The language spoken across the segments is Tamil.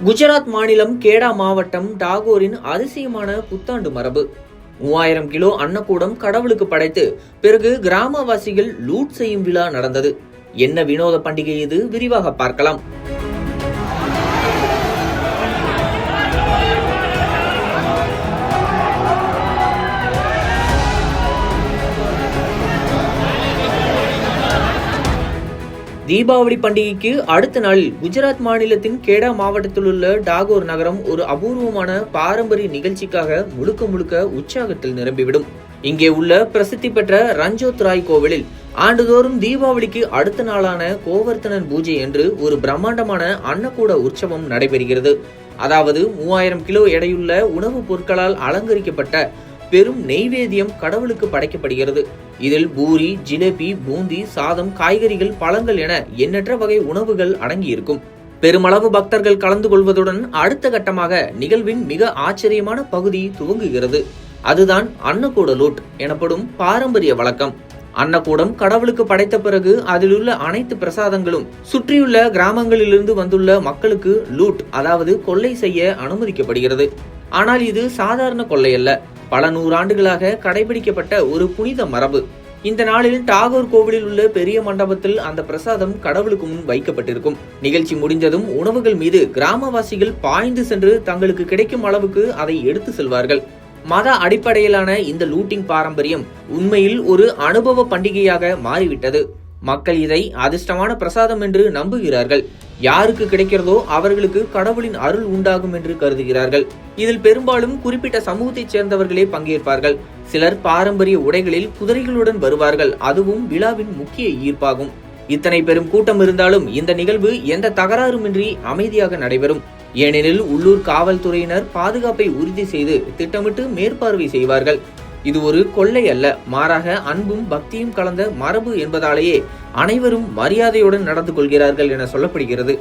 குஜராத் மாநிலம் கேடா மாவட்டம் டாகோரின் அதிசயமான புத்தாண்டு மரபு. 3000 கிலோ அன்னக்கூடம் கடவுளுக்கு படைத்து பிறகு கிராமவாசிகள் லூட் செய்யும் விழா நடந்தது. என்ன வினோத பண்டிகை இது? விரிவாக பார்க்கலாம். தீபாவளி பண்டிகைக்கு அடுத்த நாளில் குஜராத் மாநிலத்தின் கேடா மாவட்டத்தில் உள்ள டாகோர் நகரம் ஒரு அபூர்வமான பாரம்பரிய நிகழ்ச்சிக்காக முழுக்க உற்சாகத்தில் நிரம்பிவிடும். இங்கே உள்ள பிரசித்தி பெற்ற ரஞ்சோத் ராய் கோவிலில் ஆண்டுதோறும் தீபாவளிக்கு அடுத்த நாளான கோவர்த்தனன் பூஜை என்று ஒரு பிரம்மாண்டமான அன்னக்கூட உற்சவம் நடைபெறுகிறது. அதாவது 3000 கிலோ எடையுள்ள உணவுப் பொருட்களால் அலங்கரிக்கப்பட்ட பெரும் நெய்வேத்தியம் கடவுளுக்கு படைக்கப்படுகிறது. இதில் பூரி, ஜிலேபி, பூந்தி, சாதம், காய்கறிகள், பழங்கள் என எண்ணற்ற வகை உணவுகள் அடங்கியிருக்கும். பெருமளவு பக்தர்கள் கலந்து கொள்வதுடன் அடுத்த கட்டமாக நிகழ்வின் மிக ஆச்சரியமான பகுதி துவங்குகிறது. அதுதான் அன்னக்கூட லூட் எனப்படும் பாரம்பரிய வழக்கம். அன்னக்கூடம் கடவுளுக்கு படைத்த பிறகு அதிலுள்ள அனைத்து பிரசாதங்களும் சுற்றியுள்ள கிராமங்களிலிருந்து வந்துள்ள மக்களுக்கு லூட், அதாவது கொள்ளை செய்ய அனுமதிக்கப்படுகிறது. ஆனால் இது சாதாரண கொள்ளை அல்ல, பல நூறாண்டுகளாக கடைபிடிக்கப்பட்ட ஒரு புனித மரபு. இந்த நாளில் டாகோர் கோவிலில் உள்ள பெரிய மண்டபத்தில் அந்த பிரசாதம் கடவுளுக்கு முன் வைக்கப்பட்டிருக்கும். நிகழ்ச்சி முடிந்ததும் உணவுகள் மீது கிராமவாசிகள் பாய்ந்து சென்று தங்களுக்கு கிடைக்கும் அளவுக்கு அதை எடுத்து செல்வார்கள். மத அடிப்படையிலான இந்த லூட்டிங் பாரம்பரியம் உண்மையில் ஒரு அனுபவ பண்டிகையாக மாறிவிட்டது. மக்கள் இதை அதிர்ஷ்டமான பிரசாதம் என்று நம்புகிறார்கள். யாருக்கு கிடைக்கிறதோ அவர்களுக்கு கடவுளின் அருள் உண்டாகும் என்று கருதுகிறார்கள். இதில் பெரும்பாலும் குறிப்பிட்ட சமூகத்தைச் சேர்ந்தவர்களே பங்கேற்பார்கள். சிலர் பாரம்பரிய உடைகளில் குதிரைகளுடன் வருவார்கள். அதுவும் விழாவின் முக்கிய ஈர்ப்பாகும். இத்தனை பெரும் கூட்டம் இருந்தாலும் இந்த நிகழ்வு எந்த தகராறுமின்றி அமைதியாக நடைபெறும். ஏனெனில் உள்ளூர் காவல்துறையினர் பாதுகாப்பை உறுதி செய்து திட்டமிட்டு மேற்பார்வை செய்வார்கள். இது ஒரு கொள்ளை அல்ல, மாறாக அன்பும் பக்தியும் கலந்த மரபு என்பதாலேயே அனைவரும் மரியாதையுடன் நடந்து கொள்கிறார்கள் என சொல்லப்படுகிறது.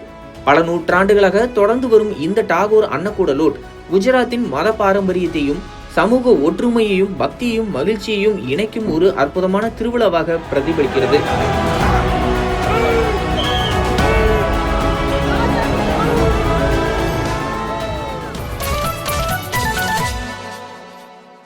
பல நூற்றாண்டுகளாக தொடர்ந்து வரும் இந்த டாகோர் அன்னக்கூட லூட் குஜராத்தின் மத பாரம்பரியத்தையும் சமூக ஒற்றுமையையும் பக்தியையும் மகிழ்ச்சியையும் இணைக்கும் ஒரு அற்புதமான திருவிழாவாக பிரதிபலிக்கிறது.